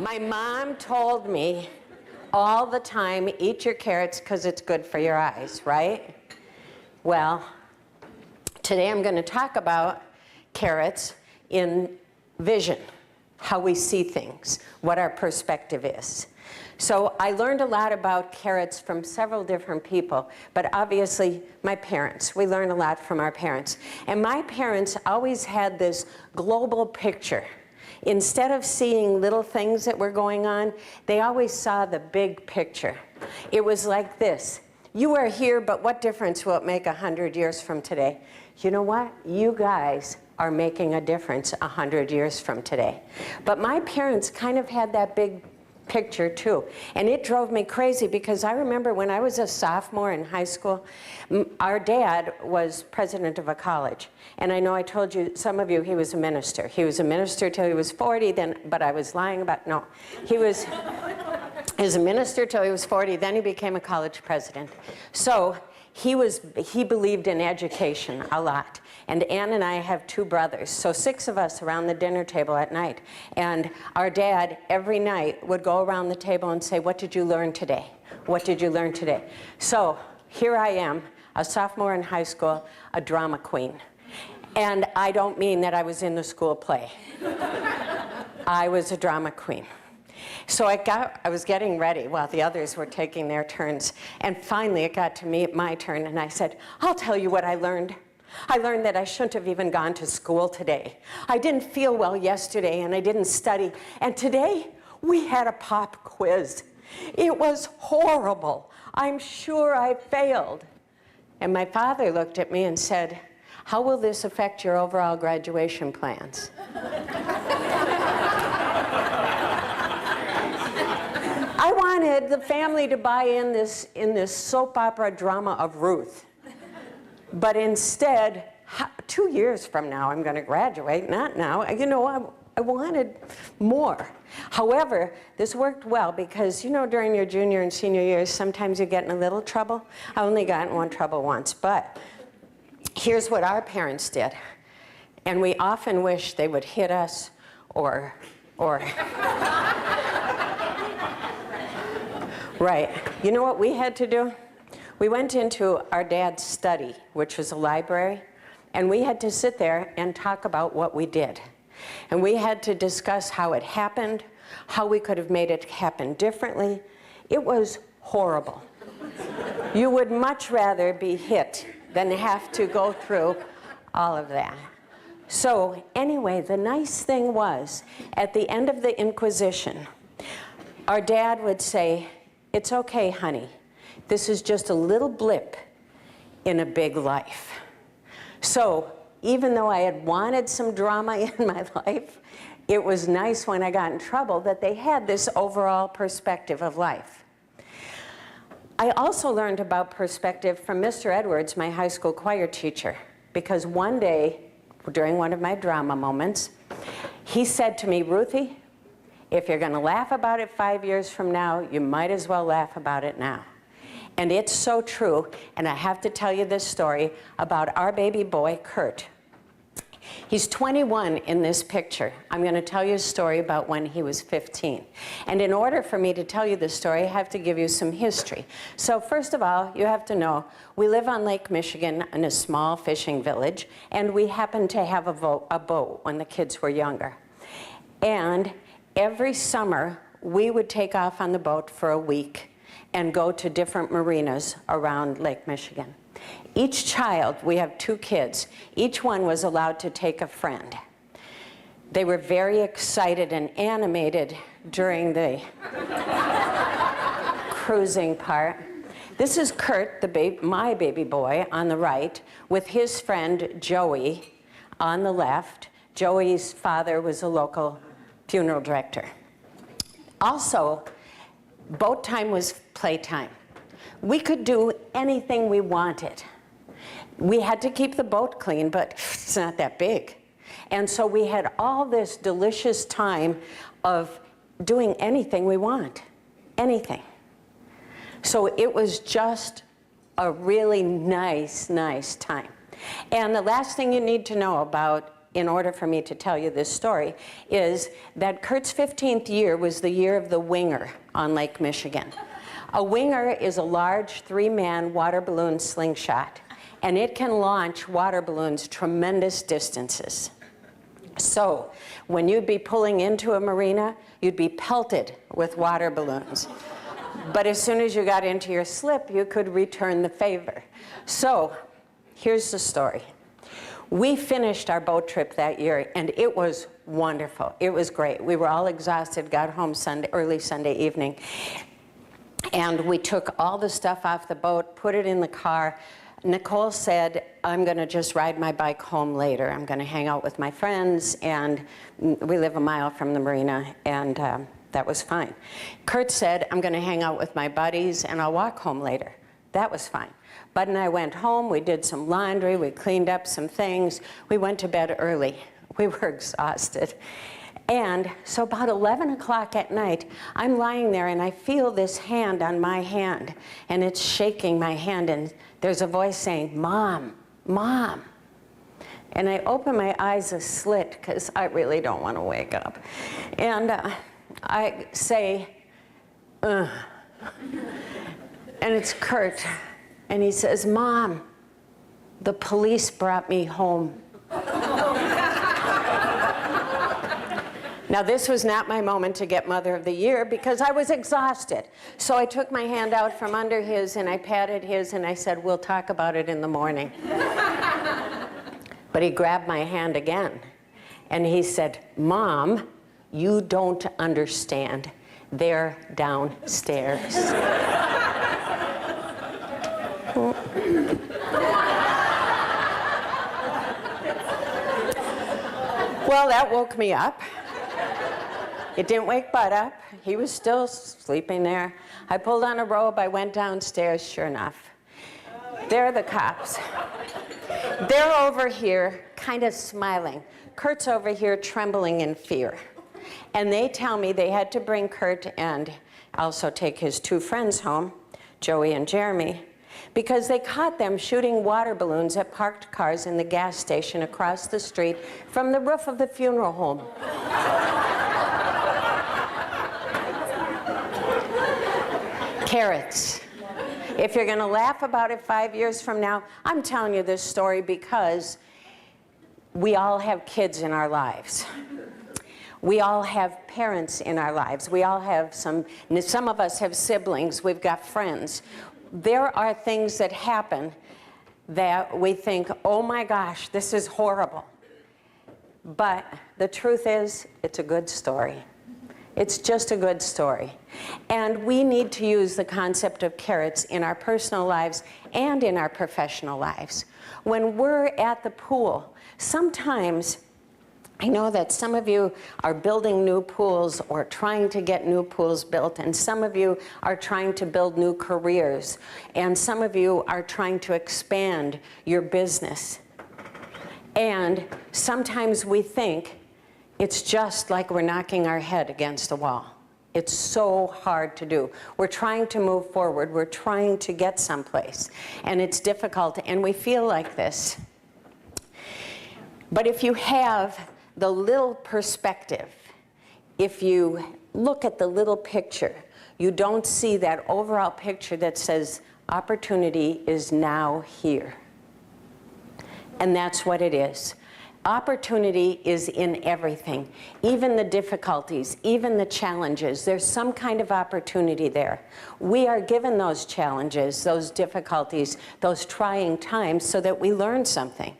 My mom told me all the time, eat your carrots because it's good for your eyes, right? Well, today I'm going to talk about carrots in vision, how we see things, what our perspective is. So I learned a lot about carrots from several different people, but obviously my parents. We learn a lot from our parents. And my parents always had this global picture. Instead of seeing little things that were going on, they always saw the big picture. It was like this. You are here, but what difference will it make 100 years from today? You know what? You guys are making a difference 100 years from today. But my parents kind of had that big picture too. And it drove me crazy because I remember when I was a sophomore in high school, our dad was president of a college. And I know I told you, some of you, he was a minister. He was a minister till he was 40, then, but I was lying about, no. He was a minister till he was 40, then he became a college president. So he believed in education a lot. And Ann and I have 2 brothers, so 6 of us around the dinner table at night. And our dad, every night, would go around the table and say, what did you learn today? What did you learn today? So here I am, a sophomore in high school, a drama queen. And I don't mean that I was in the school play. I was a drama queen. So I was getting ready while the others were taking their turns. And finally, it got to me, my turn, and I said, I'll tell you what I learned. I learned that I shouldn't have even gone to school today. I didn't feel well yesterday, and I didn't study. And today, we had a pop quiz. It was horrible. I'm sure I failed. And my father looked at me and said, how will this affect your overall graduation plans? I wanted the family to buy in this soap opera drama of Ruth. But instead, 2 years from now, I'm going to graduate, not now. You know, I wanted more. However, this worked well because, you know, during your junior and senior years, sometimes you get in a little trouble. I only got in one trouble once, but here's what our parents did. And we often wish they would hit us or right. You know what we had to do? We went into our dad's study, which was a library, and we had to sit there and talk about what we did. And we had to discuss how it happened, how we could have made it happen differently. It was horrible. You would much rather be hit than have to go through all of that. So anyway, the nice thing was, at the end of the Inquisition, our dad would say, it's okay, honey. This is just a little blip in a big life. So even though I had wanted some drama in my life, it was nice when I got in trouble that they had this overall perspective of life. I also learned about perspective from Mr. Edwards, my high school choir teacher, because one day, during one of my drama moments, he said to me, Ruthie, if you're going to laugh about it 5 years from now, you might as well laugh about it now. And it's so true, and I have to tell you this story about our baby boy, Kurt. He's 21 in this picture. I'm going to tell you a story about when he was 15. And in order for me to tell you this story, I have to give you some history. So first of all, you have to know, we live on Lake Michigan in a small fishing village, and we happened to have a boat when the kids were younger. And every summer, we would take off on the boat for a week and go to different marinas around Lake Michigan. Each child, we have 2 kids, each one was allowed to take a friend. They were very excited and animated during the cruising part. This is Kurt, my baby boy, on the right, with his friend Joey on the left. Joey's father was a local funeral director. Also, boat time was playtime. We could do anything we wanted. We had to keep the boat clean, but it's not that big. And so we had all this delicious time of doing anything we want, anything. So it was just a really nice time. And the last thing you need to know about in order for me to tell you this story, is that Kurt's 15th year was the year of the winger on Lake Michigan. A winger is a large 3-man water balloon slingshot, and it can launch water balloons tremendous distances. So when you'd be pulling into a marina, you'd be pelted with water balloons. But as soon as you got into your slip, you could return the favor. So here's the story. We finished our boat trip that year, and it was wonderful. It was great. We were all exhausted, got home early Sunday evening, and we took all the stuff off the boat, put it in the car. Nicole said, I'm going to just ride my bike home later. I'm going to hang out with my friends, and we live a mile from the marina, and that was fine. Kurt said, I'm going to hang out with my buddies, and I'll walk home later. That was fine. Bud and I went home. We did some laundry. We cleaned up some things. We went to bed early. We were exhausted. And so about 11 o'clock at night, I'm lying there, and I feel this hand on my hand, and it's shaking my hand, and there's a voice saying, Mom, Mom. And I open my eyes a slit, because I really don't want to wake up. And I say, Ugh. And it's Kurt. And he says, Mom, the police brought me home. Now, this was not my moment to get Mother of the Year, because I was exhausted. So I took my hand out from under his, and I patted his, and I said, we'll talk about it in the morning. But he grabbed my hand again, and he said, Mom, you don't understand. They're downstairs. Well, that woke me up. It didn't wake Bud up. He was still sleeping there. I pulled on a robe. I went downstairs. Sure enough, there are the cops. They're over here kind of smiling. Kurt's over here trembling in fear. And they tell me they had to bring Kurt and also take his 2 friends home, Joey and Jeremy, because they caught them shooting water balloons at parked cars in the gas station across the street from the roof of the funeral home. Carrots. If you're going to laugh about it 5 years from now, I'm telling you this story because we all have kids in our lives. We all have parents in our lives. We all have some of us have siblings. We've got friends. There are things that happen that we think, oh my gosh, this is horrible. But the truth is, it's a good story. It's just a good story. And we need to use the concept of carrots in our personal lives and in our professional lives. When we're at the pool, sometimes, I know that some of you are building new pools or trying to get new pools built, and some of you are trying to build new careers, and some of you are trying to expand your business. And sometimes we think it's just like we're knocking our head against a wall. It's so hard to do. We're trying to move forward. We're trying to get someplace, and it's difficult, and we feel like this. But if you have the little perspective, if you look at the little picture, you don't see that overall picture that says opportunity is now here. And that's what it is. Opportunity is in everything, even the difficulties, even the challenges. There's some kind of opportunity there. We are given those challenges, those difficulties, those trying times so that we learn something.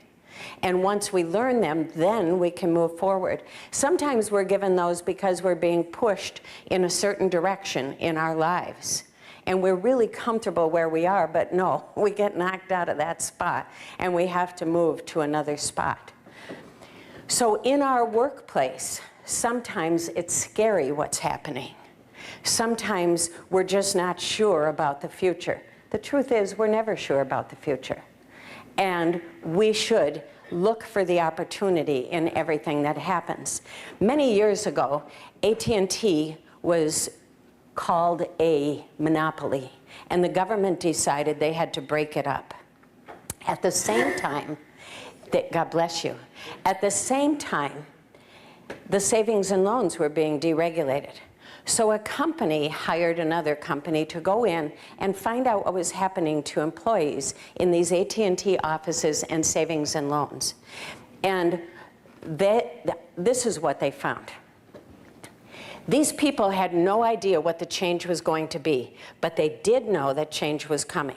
And once we learn them, then we can move forward. Sometimes we're given those because we're being pushed in a certain direction in our lives. And we're really comfortable where we are, but no, we get knocked out of that spot, and we have to move to another spot. So in our workplace, sometimes it's scary what's happening. Sometimes we're just not sure about the future. The truth is, we're never sure about the future. And we should look for the opportunity in everything that happens. Many years ago, AT&T was called a monopoly, and the government decided they had to break it up. At the same time, God bless you. At the same time, the savings and loans were being deregulated. So a company hired another company to go in and find out what was happening to employees in these AT&T offices and savings and loans. And this is what they found. These people had no idea what the change was going to be, but they did know that change was coming.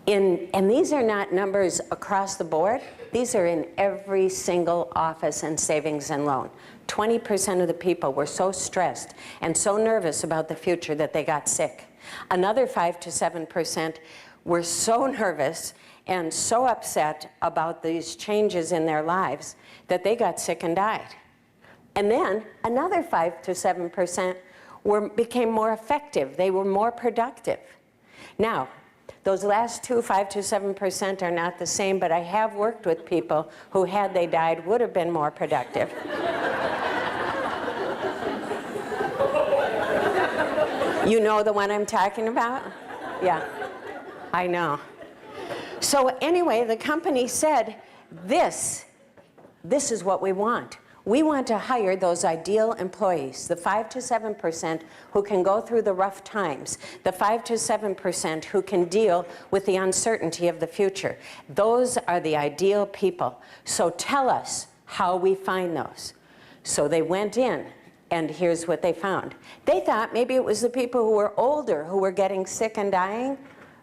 And these are not numbers across the board. These are in every single office and savings and loan. 20% of the people were so stressed and so nervous about the future that they got sick. Another 5 to 7% were so nervous and so upset about these changes in their lives that they got sick and died. And then another 5 to 7% became more effective. They were more productive. Now, those last two, 5 to 7%, are not the same, but I have worked with people who, had they died, would have been more productive. You know the one I'm talking about? Yeah, I know. So anyway, the company said, this is what we want. We want to hire those ideal employees, the 5 to 7% who can go through the rough times, the 5 to 7% who can deal with the uncertainty of the future. Those are the ideal people. So tell us how we find those. So they went in, and here's what they found. They thought maybe it was the people who were older who were getting sick and dying.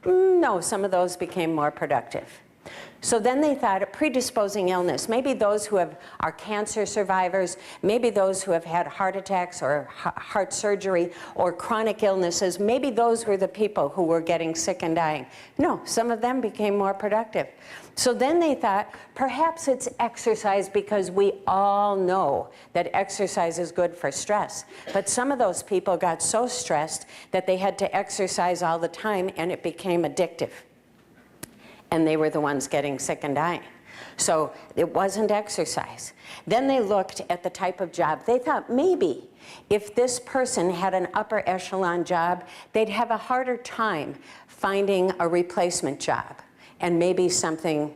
No, some of those became more productive. So then they thought a predisposing illness, maybe those who are cancer survivors, maybe those who have had heart attacks or heart surgery or chronic illnesses, maybe those were the people who were getting sick and dying. No, some of them became more productive. So then they thought perhaps it's exercise, because we all know that exercise is good for stress. But some of those people got so stressed that they had to exercise all the time, and it became addictive. And they were the ones getting sick and dying. So it wasn't exercise. Then they looked at the type of job. They thought maybe if this person had an upper echelon job, they'd have a harder time finding a replacement job, and maybe something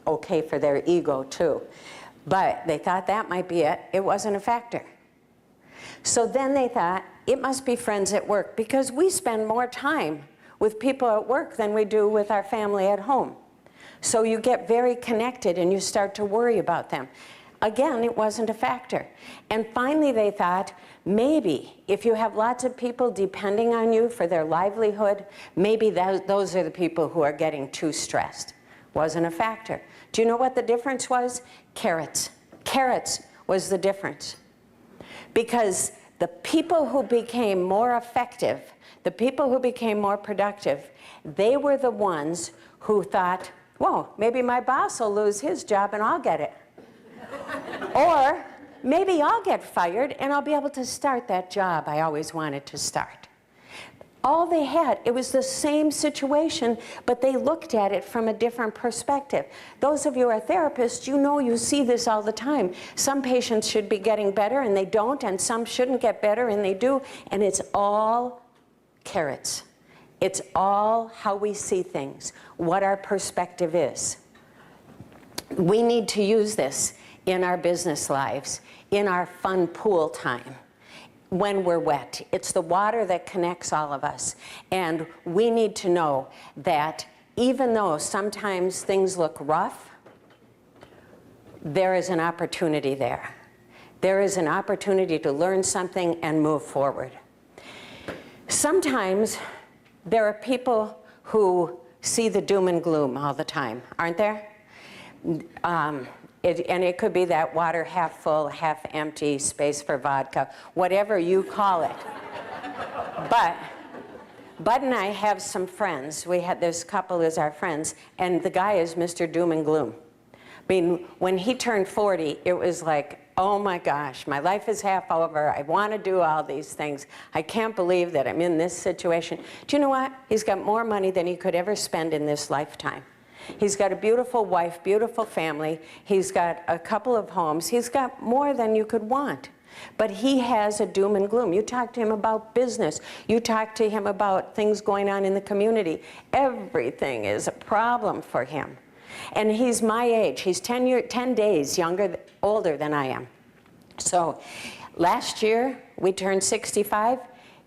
okay for their ego too. But they thought that might be it. It wasn't a factor. So then they thought it must be friends at work, because we spend more time with people at work than we do with our family at home. So you get very connected and you start to worry about them. Again, it wasn't a factor. And finally they thought, maybe if you have lots of people depending on you for their livelihood, maybe those are the people who are getting too stressed. Wasn't a factor. Do you know what the difference was? Carrots. Carrots was the difference. Because the people who became more effective, the people who became more productive, they were the ones who thought, whoa, maybe my boss will lose his job and I'll get it. Or maybe I'll get fired and I'll be able to start that job I always wanted to start. All they had, it was the same situation, but they looked at it from a different perspective. Those of you who are therapists, you know you see this all the time. Some patients should be getting better and they don't, and some shouldn't get better and they do, and it's all carrots. It's all how we see things, what our perspective is. We need to use this in our business lives, in our fun pool time, when we're wet. It's the water that connects all of us. And we need to know that even though sometimes things look rough, there is an opportunity there. There is an opportunity to learn something and move forward. Sometimes there are people who see the doom and gloom all the time, aren't there? And it could be that water half full, half empty, space for vodka, whatever you call it. But Bud and I have some friends. This couple is our friends, and the guy is Mr. Doom and Gloom. I mean, when he turned 40, it was like, oh my gosh, my life is half over. I want to do all these things. I can't believe that I'm in this situation. Do you know what? He's got more money than he could ever spend in this lifetime. He's got a beautiful wife, beautiful family. He's got a couple of homes. He's got more than you could want. But he has a doom and gloom. You talk to him about business. You talk to him about things going on in the community. Everything is a problem for him. And he's my age. He's 10 days older than I am. So last year, we turned 65.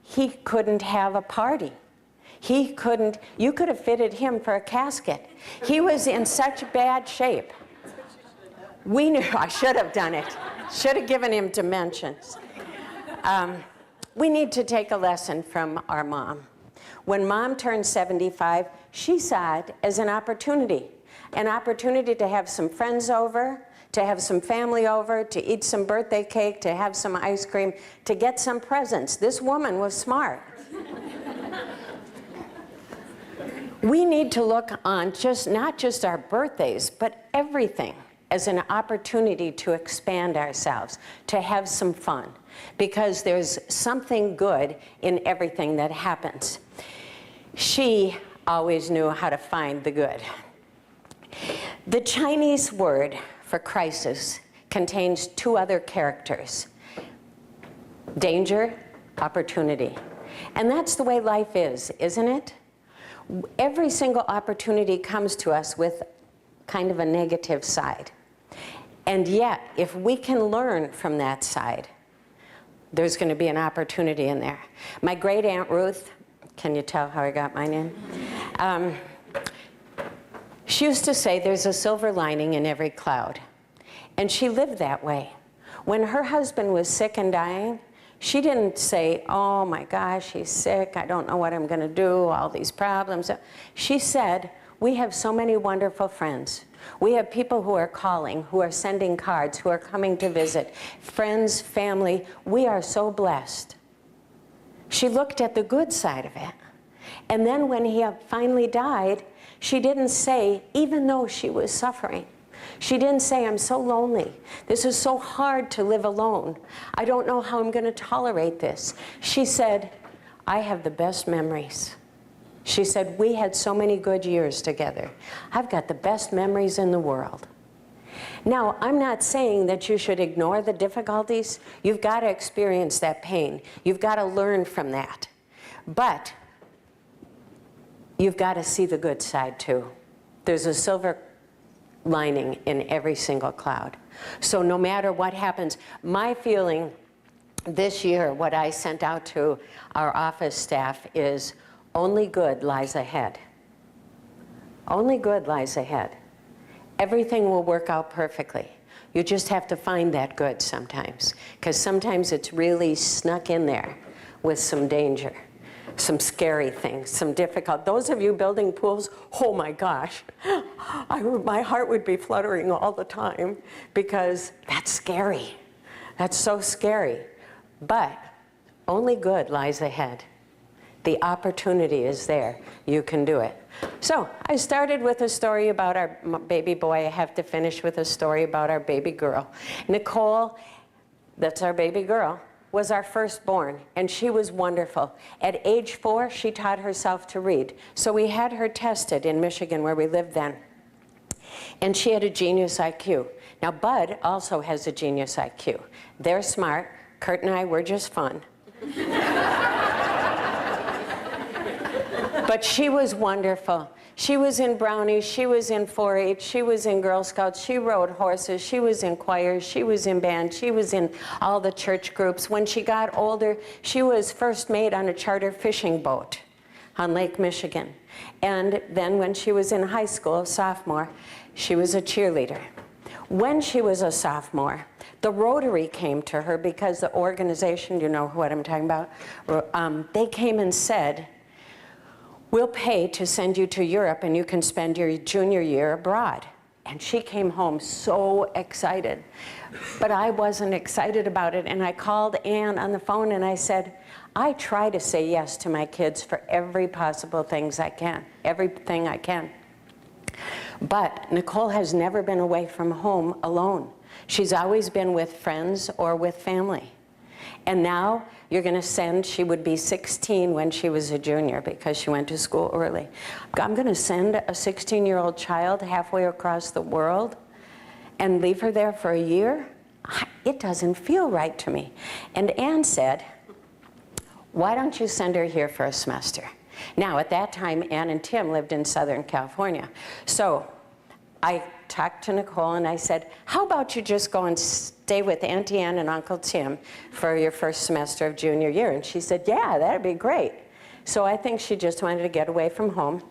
He couldn't have a party. He couldn't, you could have fitted him for a casket. He was in such bad shape. We knew, I should have done it. Should have given him dimensions. We need to take a lesson from our mom. When Mom turned 75, she saw it as an opportunity to have some friends over, to have some family over, to eat some birthday cake, to have some ice cream, to get some presents. This woman was smart. We need to look on not just our birthdays, but everything as an opportunity to expand ourselves, to have some fun, because there's something good in everything that happens. She always knew how to find the good. The Chinese word for crisis contains two other characters: danger, opportunity. And that's the way life is, isn't it? Every single opportunity comes to us with kind of a negative side. And yet, if we can learn from that side, there's going to be an opportunity in there. My great Aunt Ruth, can you tell how I got my name? She used to say there's a silver lining in every cloud. And she lived that way. When her husband was sick and dying, she didn't say, oh my gosh, he's sick, I don't know what I'm going to do, all these problems. She said, we have so many wonderful friends. We have people who are calling, who are sending cards, who are coming to visit, friends, family. We are so blessed. She looked at the good side of it. And then when he finally died, she didn't say, even though she was suffering, she didn't say, I'm so lonely. This is so hard to live alone. I don't know how I'm going to tolerate this. She said, I have the best memories. She said, we had so many good years together. I've got the best memories in the world. Now, I'm not saying that you should ignore the difficulties. You've got to experience that pain. You've got to learn from that. But you've got to see the good side too. There's a silver lining in every single cloud. So no matter what happens, my feeling this year, what I sent out to our office staff is only good lies ahead. Only good lies ahead. Everything will work out perfectly. You just have to find that good sometimes, because sometimes it's really snuck in there with some danger, some scary things, some difficult. Those of you building pools, oh my gosh, my heart would be fluttering all the time, because that's scary. That's so scary. But only good lies ahead. The opportunity is there. You can do it. So I started with a story about our baby boy. I have to finish with a story about our baby girl. Nicole, that's our baby girl, was our firstborn, and she was wonderful. At age 4, she taught herself to read. So we had her tested in Michigan, where we lived then. And she had a genius IQ. Now, Bud also has a genius IQ. They're smart. Kurt and I were just fun. But she was wonderful. She was in Brownies, she was in 4-H, she was in Girl Scouts, she rode horses, she was in choirs, she was in band, she was in all the church groups. When she got older, she was first mate on a charter fishing boat on Lake Michigan. And then when she was in high school, a sophomore, she was a cheerleader. When she was a sophomore, the Rotary came to her, because the organization, you know what I'm talking about, they came and said, we'll pay to send you to Europe and you can spend your junior year abroad. And she came home so excited. But I wasn't excited about it, and I called Ann on the phone and I said, I try to say yes to my kids for every possible things I can, everything I can. But Nicole has never been away from home alone. She's always been with friends or with family. And now you're going to send, she would be 16 when she was a junior, because she went to school early. I'm going to send a 16-year-old child halfway across the world and leave her there for a year? It doesn't feel right to me. And Ann said, why don't you send her here for a semester? Now, at that time, Ann and Tim lived in Southern California. So I talked to Nicole and I said, how about you just go and stay with Auntie Ann and Uncle Tim for your first semester of junior year? And she said, yeah, that'd be great. So I think she just wanted to get away from home.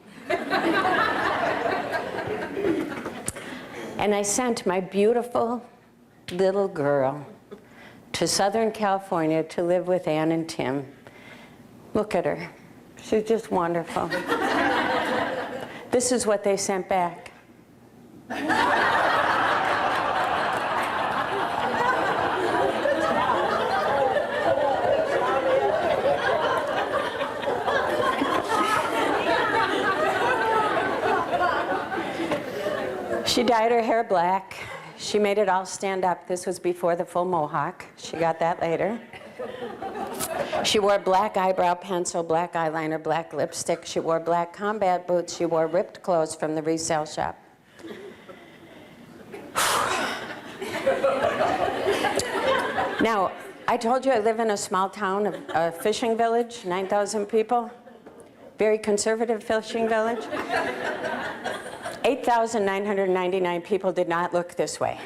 And I sent my beautiful little girl to Southern California to live with Ann and Tim. Look at her. She's just wonderful. This is what they sent back. She dyed her hair black. She made it all stand up. This was before the full mohawk. She got that later. She wore black eyebrow pencil, black eyeliner, black lipstick. She wore black combat boots. She wore ripped clothes from the resale shop. Now, I told you I live in a small town, a fishing village, 9,000 people. Very conservative fishing village. 8,999 people did not look this way.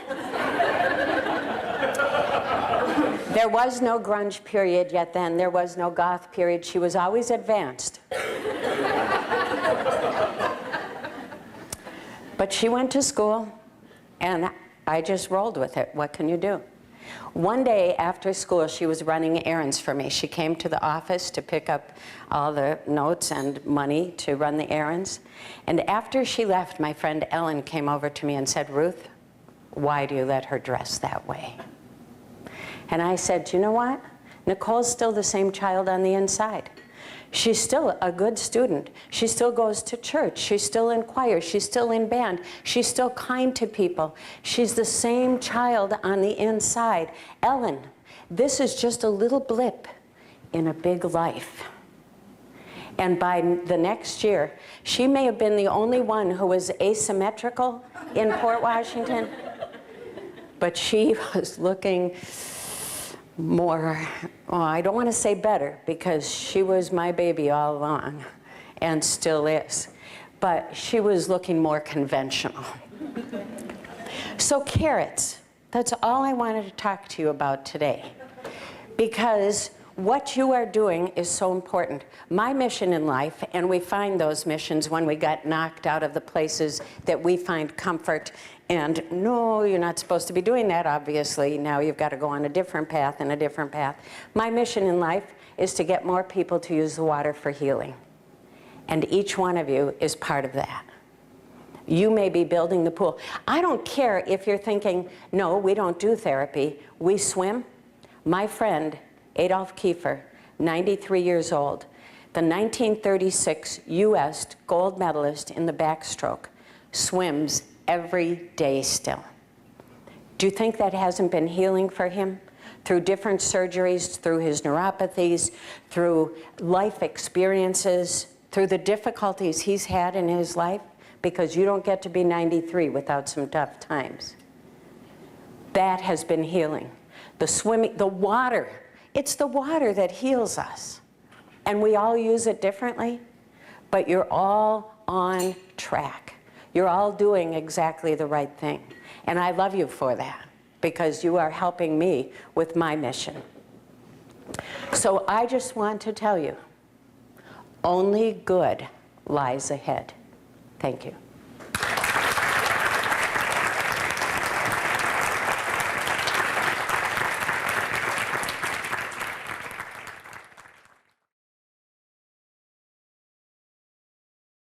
There was no grunge period yet then. There was no goth period. She was always advanced. But she went to school, and I just rolled with it. What can you do? One day after school, she was running errands for me. She came to the office to pick up all the notes and money to run the errands. And after she left, my friend Ellen came over to me and said, Ruth, why do you let her dress that way? And I said, you know what? Nicole's still the same child on the inside. She's still a good student. She still goes to church. She's still in choir. She's still in band. She's still kind to people. She's the same child on the inside. Ellen, this is just a little blip in a big life. And by the next year, she may have been the only one who was asymmetrical in Port Washington, but she was looking more, well, I don't want to say better, because she was my baby all along and still is, but she was looking more conventional. So carrots, that's all I wanted to talk to you about today, because what you are doing is so important. My mission in life, and we find those missions when we got knocked out of the places that we find comfort, and no, you're not supposed to be doing that, obviously. Now you've got to go on a different path and a different path. My mission in life is to get more people to use the water for healing. And each one of you is part of that. You may be building the pool. I don't care if you're thinking, no, we don't do therapy, we swim. My friend, Adolf Kiefer, 93 years old, the 1936 U.S. gold medalist in the backstroke, swims every day still. Do you think that hasn't been healing for him? Through different surgeries, through his neuropathies, through life experiences, through the difficulties he's had in his life, because you don't get to be 93 without some tough times. That has been healing. The swimming, the water, it's the water that heals us. And we all use it differently, but you're all on track. You're all doing exactly the right thing. And I love you for that, because you are helping me with my mission. So I just want to tell you, only good lies ahead. Thank you.